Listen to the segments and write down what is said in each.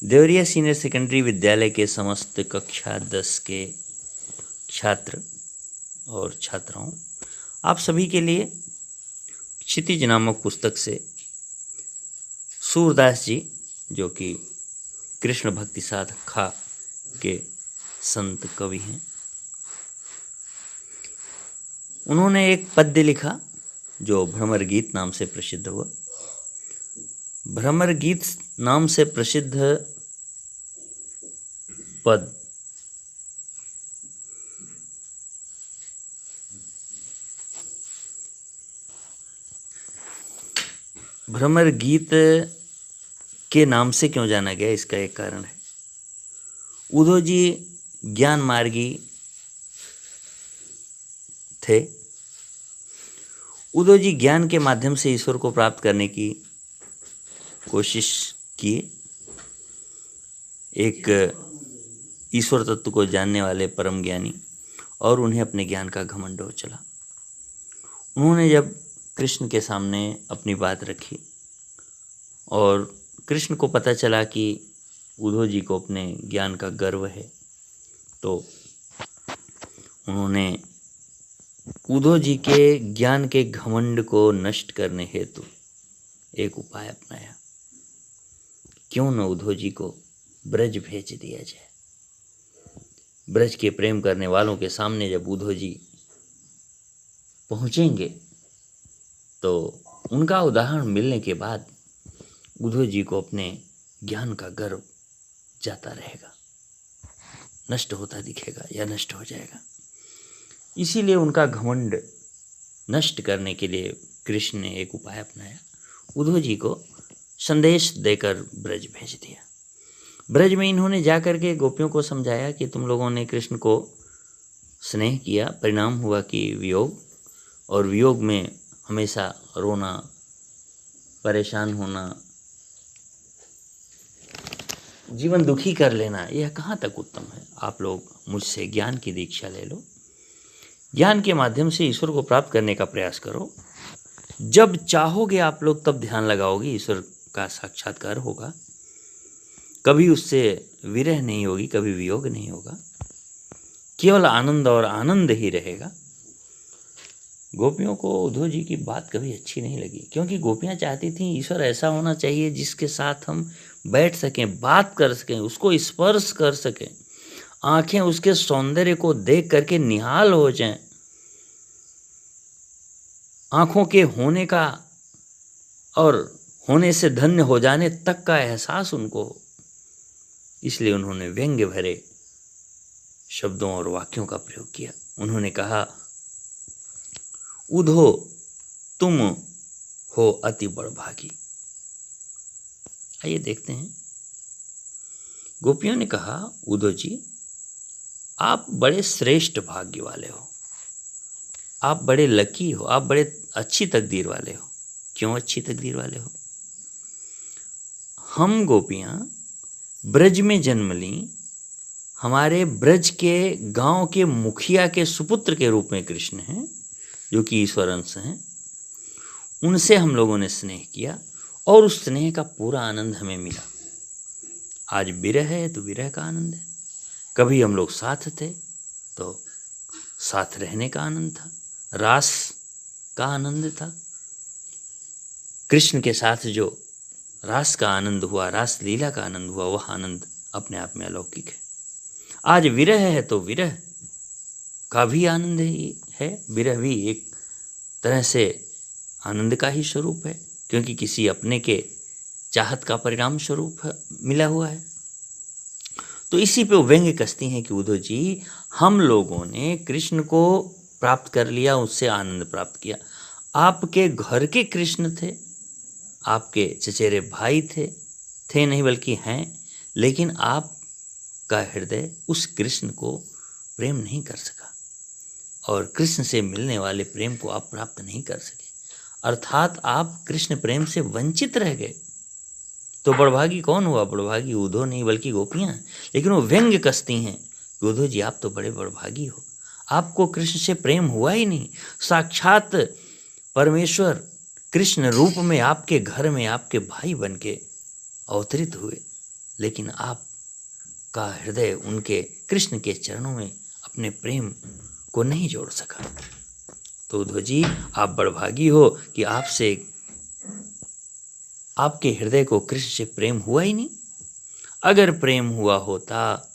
Deoria senior secondary विद्यालय के समस्त कक्षा 10 के छात्र और छात्राओं, आप सभी के लिए क्षितिज नामक पुस्तक से सूरदास जी, जो कि कृष्ण भक्ति साधका के संत कवि हैं, उन्होंने एक पद्य लिखा जो भ्रमर गीत नाम से प्रसिद्ध हुआ। भ्रमर गीत नाम से प्रसिद्ध पद भ्रमर गीत के नाम से क्यों जाना गया, इसका एक कारण है। उद्धव जी ज्ञान मार्गी थे। उद्धव जी ज्ञान के माध्यम से ईश्वर को प्राप्त करने की कोशिश किए। एक ईश्वर तत्व को जानने वाले परम ज्ञानी, और उन्हें अपने ज्ञान का घमंड हो चला। उन्होंने जब कृष्ण के सामने अपनी बात रखी और कृष्ण को पता चला कि उद्धव जी को अपने ज्ञान का गर्व है, तो उन्होंने उद्धव जी के ज्ञान के घमंड को नष्ट करने हेतु एक उपाय अपनाया। क्यों न उद्धव जी को ब्रज भेज दिया जाए। ब्रज के प्रेम करने वालों के सामने जब उद्धव जी पहुंचेंगे तो उनका उदाहरण मिलने के बाद उद्धव जी को अपने ज्ञान का गर्व जाता रहेगा, नष्ट होता दिखेगा या नष्ट हो जाएगा। इसीलिए उनका घमंड नष्ट करने के लिए कृष्ण ने एक उपाय अपनाया। उद्धव जी को संदेश देकर ब्रज भेज दिया। ब्रज में इन्होंने जाकर के गोपियों को समझाया कि तुम लोगों ने कृष्ण को स्नेह किया, परिणाम हुआ कि वियोग, और वियोग में हमेशा रोना, परेशान होना, जीवन दुखी कर लेना, यह कहाँ तक उत्तम है। आप लोग मुझसे ज्ञान की दीक्षा ले लो, ज्ञान के माध्यम से ईश्वर को प्राप्त करने का प्रयास करो। जब चाहोगे आप लोग तब ध्यान लगाओगे, ईश्वर का साक्षात्कार होगा। कभी उससे विरह नहीं होगी, कभी वियोग नहीं होगा, केवल आनंद और आनंद ही रहेगा। गोपियों को उद्धव जी की बात कभी अच्छी नहीं लगी, क्योंकि गोपियां चाहती थीं ईश्वर ऐसा होना चाहिए जिसके साथ हम बैठ सकें, बात कर सकें, उसको स्पर्श कर सकें, आंखें उसके सौंदर्य को देख करके निहाल हो जाएं, आंखों के होने का और होने से धन्य हो जाने तक का एहसास उनको हो। इसलिए उन्होंने व्यंग्य भरे शब्दों और वाक्यों का प्रयोग किया। उन्होंने कहा, उद्धव तुम हो अति बड़भागी। आइए देखते हैं। गोपियों ने कहा, उद्धव जी आप बड़े श्रेष्ठ भाग्य वाले हो, आप बड़े लकी हो, आप बड़े अच्छी तकदीर वाले हो। क्यों अच्छी तकदीर वाले हो? हम गोपियां ब्रज में जन्म ली, हमारे ब्रज के गांव के मुखिया के सुपुत्र के रूप में कृष्ण हैं, जो कि ईश्वर अंश हैं। उनसे हम लोगों ने स्नेह किया और उस स्नेह का पूरा आनंद हमें मिला। आज विरह है तो विरह का आनंद है। कभी हम लोग साथ थे तो साथ रहने का आनंद था, रास का आनंद था। कृष्ण के साथ जो रास का आनंद हुआ, रास लीला का आनंद हुआ, वह आनंद अपने आप में अलौकिक है। आज विरह है तो विरह का भी आनंद है। विरह भी एक तरह से आनंद का ही स्वरूप है, क्योंकि किसी अपने के चाहत का परिणाम स्वरूप मिला हुआ है। तो इसी पे व्यंग्य कसती हैं कि उद्धव जी हम लोगों ने कृष्ण को प्राप्त कर लिया, उससे आनंद प्राप्त किया। आपके घर के कृष्ण थे, आपके चचेरे भाई थे नहीं बल्कि हैं, लेकिन आपका हृदय उस कृष्ण को प्रेम नहीं कर सका, और कृष्ण से मिलने वाले प्रेम को आप प्राप्त नहीं कर सके, अर्थात आप कृष्ण प्रेम से वंचित रह गए। तो बड़भागी कौन हुआ? बड़भागी उद्धव नहीं बल्कि गोपियां हैं। लेकिन वो व्यंग्य कसती हैं कि उद्धव जी आप तो बड़े बड़भागी हो, आपको कृष्ण से प्रेम हुआ ही नहीं। साक्षात परमेश्वर कृष्ण रूप में आपके घर में आपके भाई बन के अवतरित हुए, लेकिन आपका हृदय उनके कृष्ण के चरणों में अपने प्रेम को नहीं जोड़ सका। तो उद्धव जी, आप बड़भागी हो कि आपके हृदय को कृष्ण से प्रेम हुआ ही नहीं। अगर प्रेम हुआ होता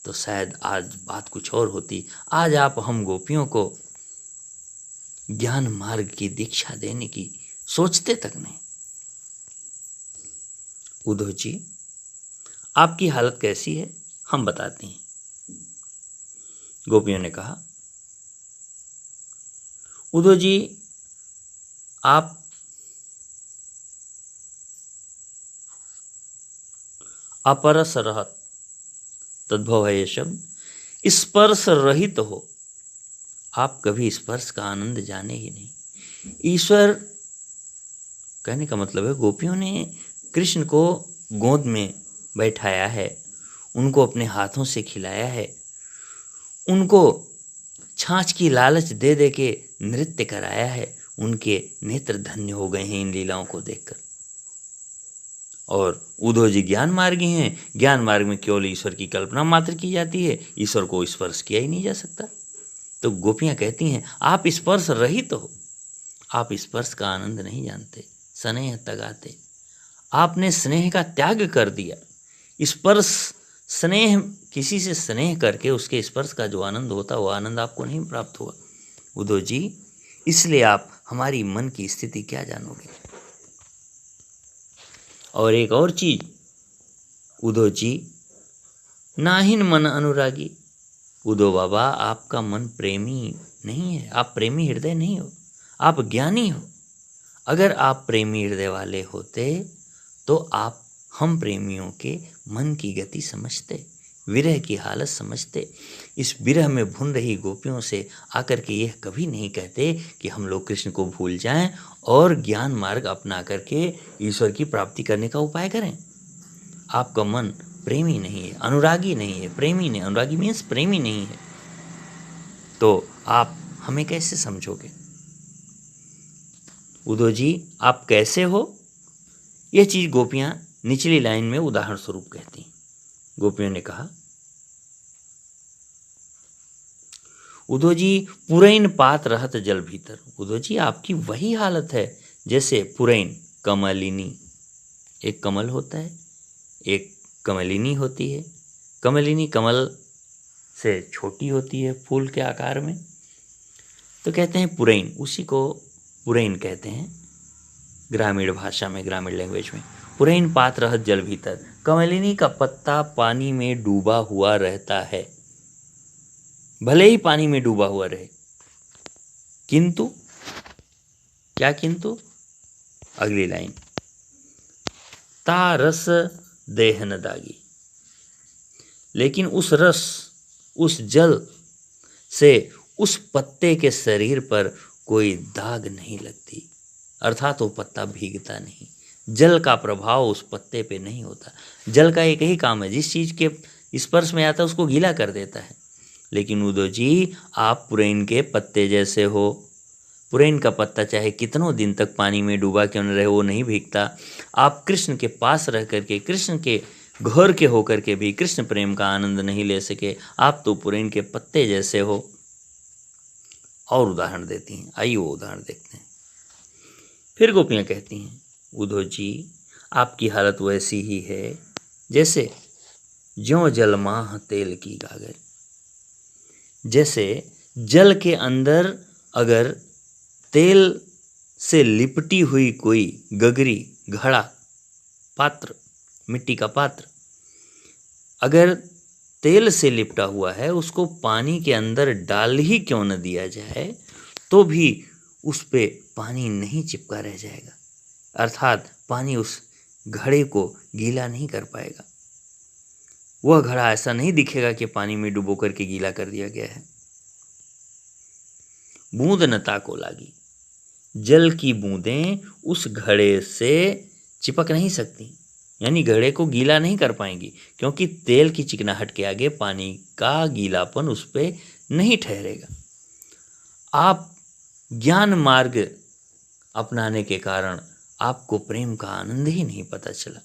तो शायद आज बात कुछ और होती। आज आप हम गोपियों को ज्ञान मार्ग की दीक्षा देने की सोचते तक नहीं। उद्धव जी, आपकी हालत कैसी है हम बताते हैं। गोपियों ने कहा, उद्धव जी, आप अपरस रहत, तद्भव है ये शब्द, स्पर्श रहित हो। आप कभी स्पर्श का आनंद जाने ही नहीं। ईश्वर कहने का मतलब है, गोपियों ने कृष्ण को गोद में बैठाया है, उनको अपने हाथों से खिलाया है, उनको छाछ की लालच दे दे के नृत्य कराया है। उनके नेत्र धन्य हो गए हैं इन लीलाओं को देखकर। और उद्धव जी ज्ञान मार्गी हैं। ज्ञान मार्ग में केवल ईश्वर की कल्पना मात्र की जाती है, ईश्वर को स्पर्श किया ही नहीं जा सकता। तो गोपियां कहती हैं, आप स्पर्श रहित हो, आप स्पर्श का आनंद नहीं जानते। स्नेह तगाते, आपने स्नेह का त्याग कर दिया। स्पर्श, स्नेह, किसी से स्नेह करके उसके स्पर्श का जो आनंद होता है वो आनंद आपको नहीं प्राप्त हुआ उद्धव जी। इसलिए आप हमारी मन की स्थिति क्या जानोगे। और एक और चीज उद्धव जी, नाहिन मन अनुरागी। उद्धव बाबा, आपका मन प्रेमी नहीं है, आप प्रेमी हृदय नहीं हो, आप ज्ञानी हो। अगर आप प्रेमी हृदय वाले होते तो आप हम प्रेमियों के मन की गति समझते, विरह की हालत समझते। इस विरह में भुन रही गोपियों से आकर के यह कभी नहीं कहते कि हम लोग कृष्ण को भूल जाएं और ज्ञान मार्ग अपना करके ईश्वर की प्राप्ति करने का उपाय करें। आपका मन प्रेमी नहीं है, अनुरागी नहीं है, प्रेमी नहीं, अनुरागी मीन्स प्रेमी नहीं है। तो आप हमें कैसे समझोगे। उद्धव जी, आप कैसे हो, यह चीज गोपियां निचली लाइन में उदाहरण स्वरूप कहती। गोपियों ने कहा, उद्धव जी, पुरैन पात रहत जल भीतर। उद्धव जी, आपकी वही हालत है जैसे पुरैन, कमलिनी, एक कमल होता है, एक कमलिनी होती है। कमलिनी कमल से छोटी होती है फूल के आकार में, तो कहते हैं पुरैन, उसी को पुरैन कहते हैं ग्रामीण भाषा में, ग्रामीण लैंग्वेज में। पुरैन पात रहत जल भीतर, कमलिनी का पत्ता पानी में डूबा हुआ रहता है। भले ही पानी में डूबा हुआ रहे, किंतु क्या किंतु, अगली लाइन, ता रस देह न दागी। लेकिन उस रस, उस जल से उस पत्ते के शरीर पर कोई दाग नहीं लगती, अर्थात वो पत्ता भीगता नहीं। जल का प्रभाव उस पत्ते पे नहीं होता। जल का एक ही काम है, जिस चीज के स्पर्श में आता है उसको गीला कर देता है। लेकिन उद्धव जी, आप पुरैन के पत्ते जैसे हो। पुरैन का पत्ता चाहे कितनों दिन तक पानी में डूबा क्यों न रहे, वो नहीं भीगता। आप कृष्ण के पास रह करके, कृष्ण के घर के होकर के भी कृष्ण प्रेम का आनंद नहीं ले सके। आप तो पुरैन के पत्ते जैसे हो। और उदाहरण देती हैं, आइए वो उदाहरण देखते हैं। फिर गोपियां कहती हैं, उद्धव जी, आपकी हालत वैसी ही है जैसे ज्यों जलमाह तेल की गागर। जैसे जल के अंदर अगर तेल से लिपटी हुई कोई गगरी, घड़ा, पात्र, मिट्टी का पात्र अगर तेल से लिपटा हुआ है, उसको पानी के अंदर डाल ही क्यों न दिया जाए तो भी उस पे पानी नहीं चिपका रह जाएगा, अर्थात पानी उस घड़े को गीला नहीं कर पाएगा। वह घड़ा ऐसा नहीं दिखेगा कि पानी में डुबो करके गीला कर दिया गया है। बूंद न ताको लागी, जल की बूंदें उस घड़े से चिपक नहीं सकती, यानी घड़े को गीला नहीं कर पाएंगी, क्योंकि तेल की चिकनाहट के आगे पानी का गीलापन उस पर नहीं ठहरेगा। आप ज्ञान मार्ग अपनाने के कारण आपको प्रेम का आनंद ही नहीं पता चला।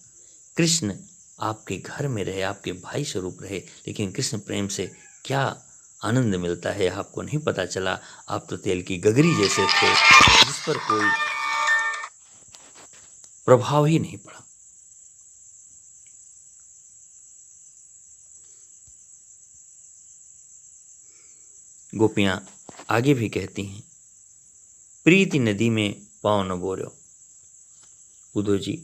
कृष्ण आपके घर में रहे, आपके भाई स्वरूप रहे, लेकिन कृष्ण प्रेम से क्या आनंद मिलता है आपको नहीं पता चला। आप तो तेल की गगरी जैसे थे जिस पर कोई प्रभाव ही नहीं पड़ा। गोपियां आगे भी कहती हैं, प्रीति नदी में पाँव न बोरो। उद्धव जी,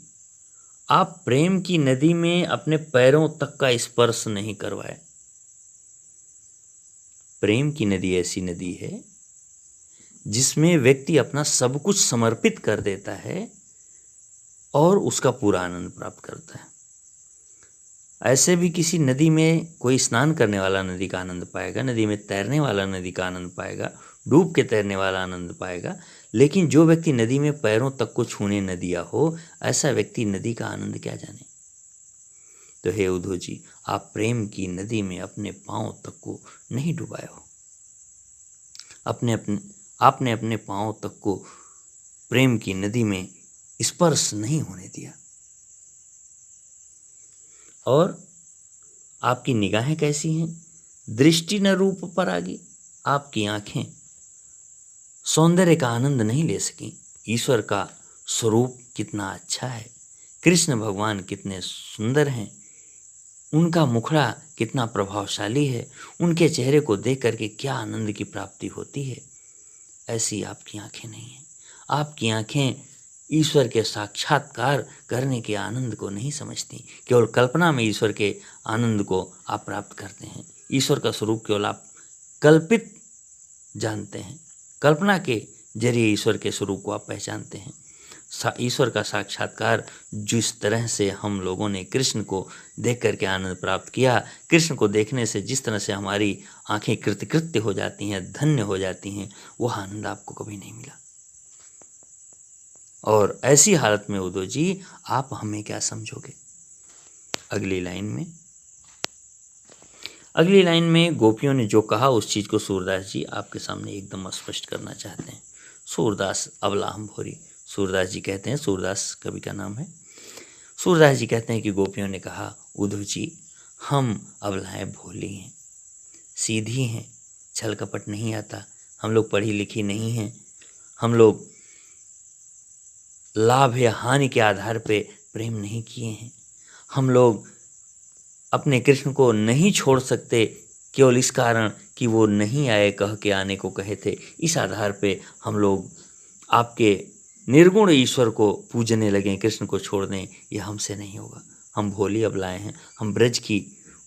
आप प्रेम की नदी में अपने पैरों तक का स्पर्श नहीं करवाए। प्रेम की नदी ऐसी नदी है जिसमें व्यक्ति अपना सब कुछ समर्पित कर देता है और उसका पूरा आनंद प्राप्त करता है। ऐसे भी किसी नदी में कोई स्नान करने वाला नदी का आनंद पाएगा, नदी में तैरने वाला नदी का आनंद पाएगा, डूब के तैरने वाला आनंद पाएगा, लेकिन जो व्यक्ति नदी में पैरों तक को छूने न दिया हो, ऐसा व्यक्ति नदी का आनंद क्या जाने। तो हे उद्धव जी, आप प्रेम की नदी में अपने पांव तक को नहीं डुबाए हो। आपने अपने पांव तक को प्रेम की नदी में स्पर्श नहीं होने दिया। और आपकी निगाहें कैसी हैं? दृष्टि न रूप पर आगी। आपकी आंखें सौंदर्य का आनंद नहीं ले सकी। ईश्वर का स्वरूप कितना अच्छा है, कृष्ण भगवान कितने सुंदर हैं, उनका मुखड़ा कितना प्रभावशाली है, उनके चेहरे को देख करके क्या आनंद की प्राप्ति होती है। ऐसी आपकी आंखें नहीं हैं। आपकी आंखें ईश्वर के साक्षात्कार करने के आनंद को नहीं समझती। केवल कल्पना में ईश्वर के आनंद को आप प्राप्त करते हैं। ईश्वर का स्वरूप केवल आप कल्पित जानते हैं, कल्पना के जरिए ईश्वर के स्वरूप को आप पहचानते हैं। ईश्वर का साक्षात्कार जिस तरह से हम लोगों ने कृष्ण को देख करके आनंद प्राप्त किया, कृष्ण को देखने से जिस तरह से हमारी आंखें कृतकृत्य हो जाती हैं, धन्य हो जाती हैं, वह आनंद आपको कभी नहीं मिला। और ऐसी हालत में उद्धव जी आप हमें क्या समझोगे। अगली लाइन में गोपियों ने जो कहा उस चीज को सूरदास जी आपके सामने एकदम स्पष्ट करना चाहते हैं। सूरदास अबलाम भोरी, सूरदास जी कहते हैं, सूरदास कवि का नाम है। सूरदास जी कहते हैं कि गोपियों ने कहा, उद्धव जी हम अबलाएं भोली हैं, सीधी हैं, छल कपट नहीं आता, हम लोग पढ़ी लिखी नहीं हैं, हम लोग लाभ या हानि के आधार पे प्रेम नहीं किए हैं, हम लोग अपने कृष्ण को नहीं छोड़ सकते केवल इस कारण कि वो नहीं आए कह के आने को कहे थे। इस आधार पे हम लोग आपके निर्गुण ईश्वर को पूजने लगे, कृष्ण को छोड़ दें, यह हमसे नहीं होगा। हम भोली अबलाएं हैं, हम ब्रज की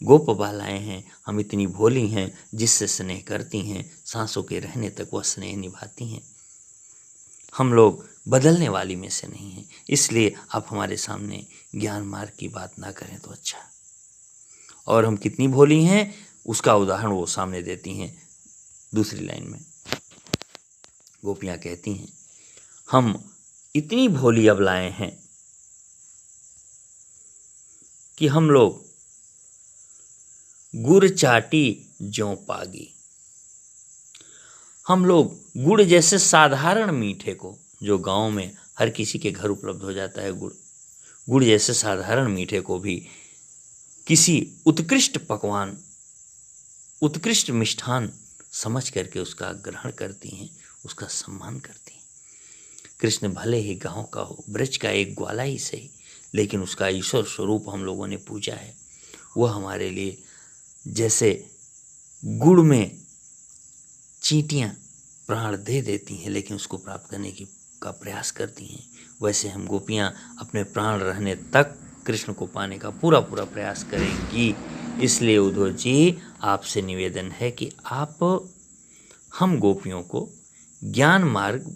गोप बालाएं हैं, हम इतनी भोली हैं जिससे स्नेह करती हैं, सांसों के रहने तक वह स्नेह निभाती हैं। हम लोग बदलने वाली में से नहीं हैं, इसलिए आप हमारे सामने ज्ञान मार्ग की बात ना करें तो अच्छा। और हम कितनी भोली हैं उसका उदाहरण वो सामने देती हैं। दूसरी लाइन में गोपियां कहती हैं, हम इतनी भोली अबलाएं हैं कि हम लोग गुड़ चाटी ज्यों पागी। हम लोग गुड़ जैसे साधारण मीठे को, जो गांव में हर किसी के घर उपलब्ध हो जाता है, गुड़ जैसे साधारण मीठे को भी किसी उत्कृष्ट पकवान, उत्कृष्ट मिष्ठान समझ करके उसका ग्रहण करती हैं, उसका सम्मान करती हैं। कृष्ण भले ही गांव का हो, ब्रज का एक ग्वाला ही सही, लेकिन उसका ईश्वर स्वरूप हम लोगों ने पूजा है। वह हमारे लिए जैसे गुड़ में चींटियां प्राण दे देती हैं लेकिन उसको प्राप्त करने का प्रयास करती हैं, वैसे हम गोपियां अपने प्राण रहने तक कृष्ण को पाने का पूरा प्रयास करेंगी। इसलिए उद्धव जी आपसे निवेदन है कि आप हम गोपियों को ज्ञान मार्ग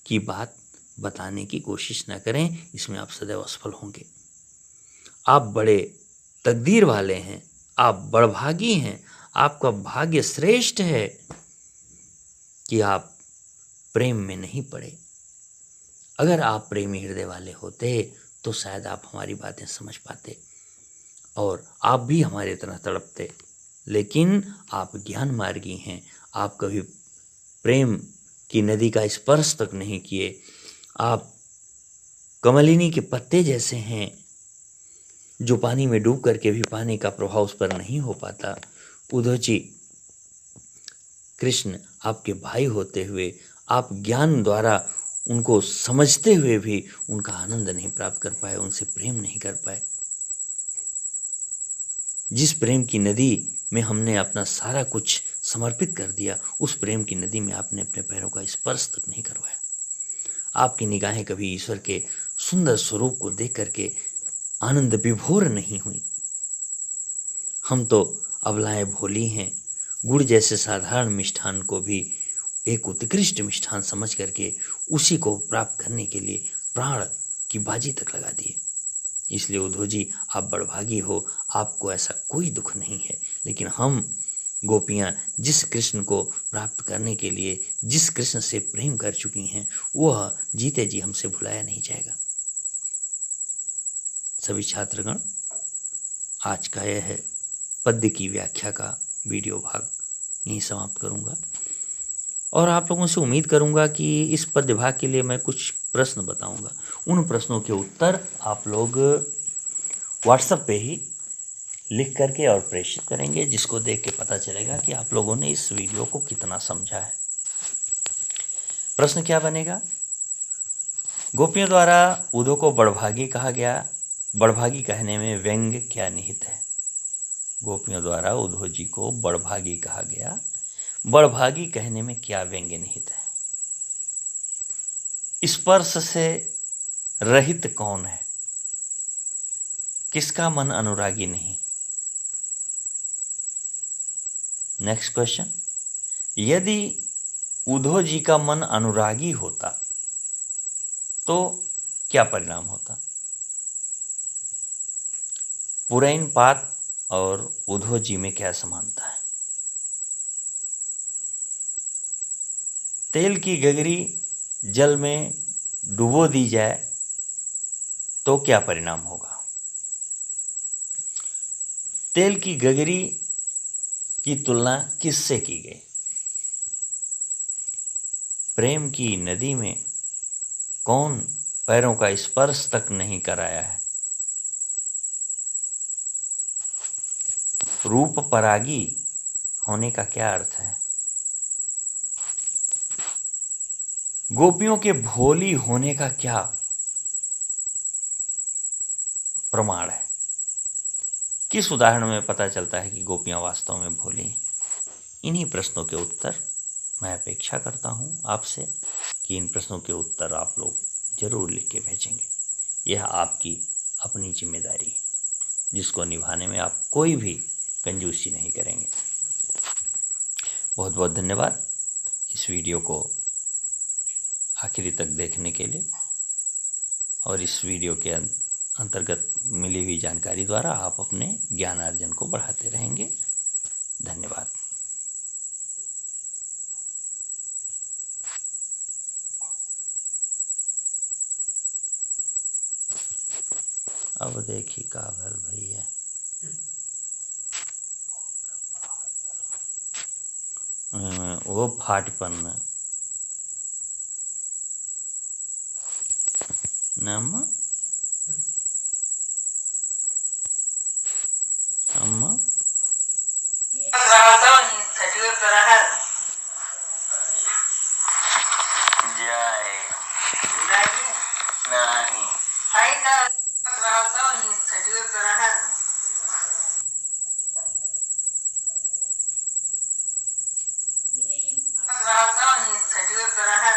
की बात बताने की कोशिश न करें, इसमें आप सदैव असफल होंगे। आप बड़े तकदीर वाले हैं, आप बड़भागी हैं, आपका भाग्य श्रेष्ठ है कि आप प्रेम में नहीं पड़े। अगर आप प्रेमी हृदय वाले होते तो शायद आप हमारी बातें समझ पाते और आप भी हमारे तरह तड़पते, लेकिन आप ज्ञान मार्गी हैं। आप कभी प्रेम की नदी का स्पर्श तक नहीं किए। आप कमलिनी के पत्ते जैसे हैं जो पानी में डूब करके भी पानी का प्रभाव उस पर नहीं हो पाता, उद्धव जी कृष्ण आपके भाई होते हुए आप ज्ञान द्वारा उनको समझते हुए भी उनका आनंद नहीं प्राप्त कर पाए, उनसे प्रेम नहीं कर पाए। जिस प्रेम की नदी में हमने अपना सारा कुछ समर्पित कर दिया, उस प्रेम की नदी में आपने अपने पैरों का स्पर्श तक नहीं करवाया। आपकी निगाहें कभी ईश्वर के सुंदर स्वरूप को देख करके आनंद विभोर नहीं हुई। हम तो अबलाएं भोली हैं, गुड़ जैसे साधारण मिष्ठान को भी एक उत्कृष्ट मिष्ठान समझ करके उसी को प्राप्त करने के लिए प्राण की बाजी तक लगा दिए। इसलिए उद्धव जी आप बड़भागी हो, आपको ऐसा कोई दुख नहीं है। लेकिन हम गोपियां जिस कृष्ण को प्राप्त करने के लिए जिस कृष्ण से प्रेम कर चुकी हैं, वह जीते जी हमसे भुलाया नहीं जाएगा। सभी छात्रगण, आज का यह है पद्य की व्याख्या का वीडियो भाग यहीं समाप्त करूंगा और आप लोगों से उम्मीद करूंगा कि इस पद्य भाग के लिए मैं कुछ प्रश्न बताऊंगा। उन प्रश्नों के उत्तर आप लोग व्हाट्सएप पे ही लिख करके और प्रेषित करेंगे, जिसको देख के पता चलेगा कि आप लोगों ने इस वीडियो को कितना समझा है। प्रश्न क्या बनेगा? गोपियों द्वारा उद्धव को बड़भागी कहा गया, बड़भागी कहने में व्यंग्य क्या निहित है? गोपियों द्वारा उद्धव जी को बड़भागी कहा गया, बड़भागी कहने में क्या व्यंग्य निहित है? स्पर्श से रहित कौन है? किसका मन अनुरागी नहीं? नेक्स्ट क्वेश्चन, यदि उद्धव जी का मन अनुरागी होता तो क्या परिणाम होता? पुरैन पात और उद्धव जी में क्या समानता है? तेल की गगरी जल में डुबो दी जाए तो क्या परिणाम होगा? तेल की गगरी की तुलना किससे की गई? प्रेम की नदी में कौन पैरों का स्पर्श तक नहीं कराया है? रूप परागी होने का क्या अर्थ है? गोपियों के भोली होने का क्या प्रमाण है? किस उदाहरण में पता चलता है कि गोपियां वास्तव में भोली हैं? इन्हीं प्रश्नों के उत्तर मैं अपेक्षा करता हूं आपसे कि इन प्रश्नों के उत्तर आप लोग जरूर लिख के भेजेंगे। यह आपकी अपनी जिम्मेदारी है, जिसको निभाने में आप कोई भी कंजूसी नहीं करेंगे। बहुत बहुत धन्यवाद इस वीडियो को आखिरी तक देखने के लिए, और इस वीडियो के अंतर्गत मिली हुई जानकारी द्वारा आप अपने ज्ञानार्जन को बढ़ाते रहेंगे। धन्यवाद। अब देखी का भल भैया, वो फाटपन नम अम्मा जाए नहीं